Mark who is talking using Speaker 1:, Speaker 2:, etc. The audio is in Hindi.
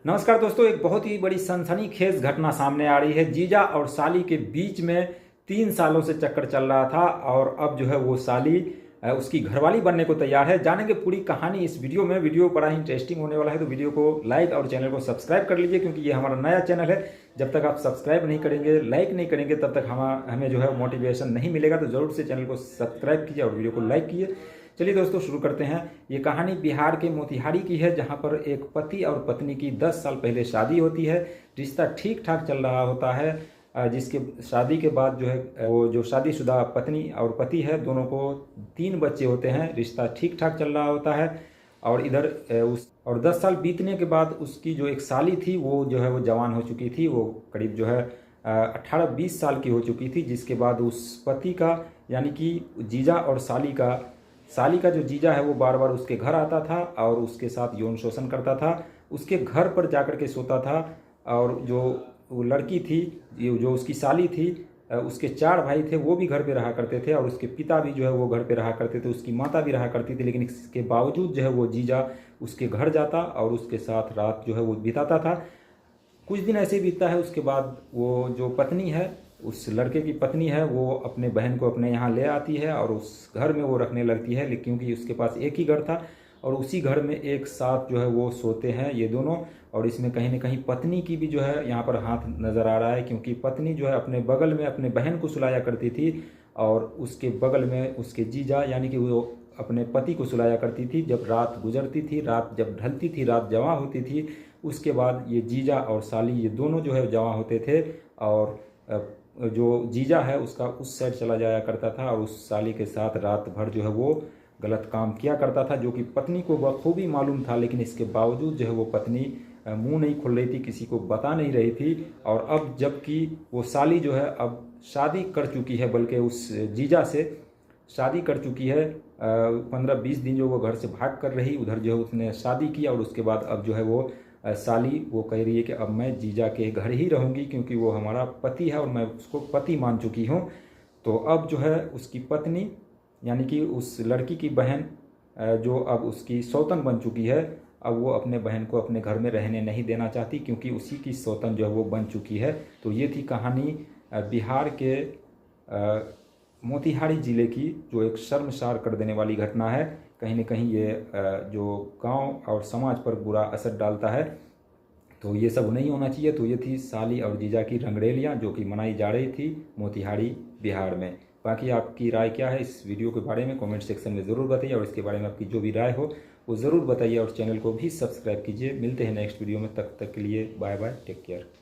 Speaker 1: नमस्कार दोस्तों, एक बहुत ही बड़ी सनसनीखेज घटना सामने आ रही है। जीजा और साली के बीच में 3 सालों से चक्कर चल रहा था और अब जो है वो साली उसकी घरवाली बनने को तैयार है। जानेंगे पूरी कहानी इस वीडियो में। वीडियो बड़ा ही इंटरेस्टिंग होने वाला है, तो वीडियो को लाइक और चैनल को सब्सक्राइब कर लीजिए, क्योंकि ये हमारा नया चैनल है। जब तक आप सब्सक्राइब नहीं करेंगे, लाइक नहीं करेंगे, तब तक हमें जो है मोटिवेशन नहीं मिलेगा। तो ज़रूर से चैनल को सब्सक्राइब कीजिए और वीडियो को लाइक कीजिए। चलिए दोस्तों, शुरू करते हैं। ये कहानी बिहार के मोतिहारी की है, जहां पर एक पति और पत्नी की 10 साल पहले शादी होती है। रिश्ता ठीक ठाक चल रहा होता है। जिसके शादी के बाद जो है वो जो शादीशुदा पत्नी और पति है, दोनों को 3 बच्चे होते हैं। रिश्ता ठीक ठाक चल रहा होता है। और इधर 10 साल बीतने के बाद उसकी जो एक साली थी, वो जो है वो जवान हो चुकी थी। वो करीब जो है 18-20 साल की हो चुकी थी। जिसके बाद उस पति का, यानी कि जीजा और साली का जो जीजा है, वो बार बार उसके घर आता था और उसके साथ यौन शोषण करता था। उसके घर पर जाकर के सोता था। और जो वो लड़की थी, जो उसकी साली थी, उसके 4 भाई थे, वो भी घर पे रहा करते थे। और उसके पिता भी जो है वो घर पे रहा करते थे। उसकी माता भी रहा करती थी। लेकिन इसके बावजूद जो है वो जीजा उसके घर जाता और उसके साथ रात जो है वो बिताता था। कुछ दिन ऐसे बीतता है। उसके बाद वो जो पत्नी है, उस लड़के की पत्नी है, वो अपने बहन को अपने यहाँ ले आती है और उस घर में वो रखने लगती है। लेकिन क्योंकि उसके पास एक ही घर था और उसी घर में एक साथ जो है वो सोते हैं ये दोनों। और इसमें कहीं ना कहीं पत्नी की भी जो है यहाँ पर हाथ नज़र आ रहा है, क्योंकि पत्नी जो है अपने बगल में अपने बहन को सुलाया करती थी और उसके बगल में उसके जीजा, यानी कि वो अपने पति को सुलाया करती थी। जब रात गुजरती थी, रात जब ढलती थी, रात जवां होती थी, उसके बाद ये जीजा और साली ये दोनों जो है जवां होते थे। और जो जीजा है उसका उस साइड चला जाया करता था और उस साली के साथ रात भर जो है वो गलत काम किया करता था, जो कि पत्नी को बखूबी मालूम था। लेकिन इसके बावजूद जो है वो पत्नी मुंह नहीं खोल रही थी, किसी को बता नहीं रही थी। और अब जबकि वो साली जो है अब शादी कर चुकी है, बल्कि उस जीजा से शादी कर चुकी है। 15-20 दिन जो वो घर से भाग कर रही, उधर जो है उसने शादी की। और उसके बाद अब जो है वो साली वो कह रही है कि अब मैं जीजा के घर ही रहूँगी, क्योंकि वो हमारा पति है और मैं उसको पति मान चुकी हूँ। तो अब जो है उसकी पत्नी, यानी कि उस लड़की की बहन, जो अब उसकी सौतन बन चुकी है, अब वो अपने बहन को अपने घर में रहने नहीं देना चाहती, क्योंकि उसी की सौतन जो है वो बन चुकी है। तो ये थी कहानी बिहार के मोतिहारी ज़िले की, जो एक शर्मसार कर देने वाली घटना है। कहीं न कहीं ये जो गांव और समाज पर बुरा असर डालता है। तो ये सब नहीं होना चाहिए। तो ये थी साली और जीजा की रंगरेलियाँ, जो कि मनाई जा रही थी मोतिहारी बिहार में। बाकी आपकी राय क्या है इस वीडियो के बारे में, कमेंट सेक्शन में ज़रूर बताइए। और इसके बारे में आपकी जो भी राय हो वो ज़रूर बताइए और चैनल को भी सब्सक्राइब कीजिए। मिलते हैं नेक्स्ट वीडियो में, तब तक के लिए बाय बाय, टेक केयर।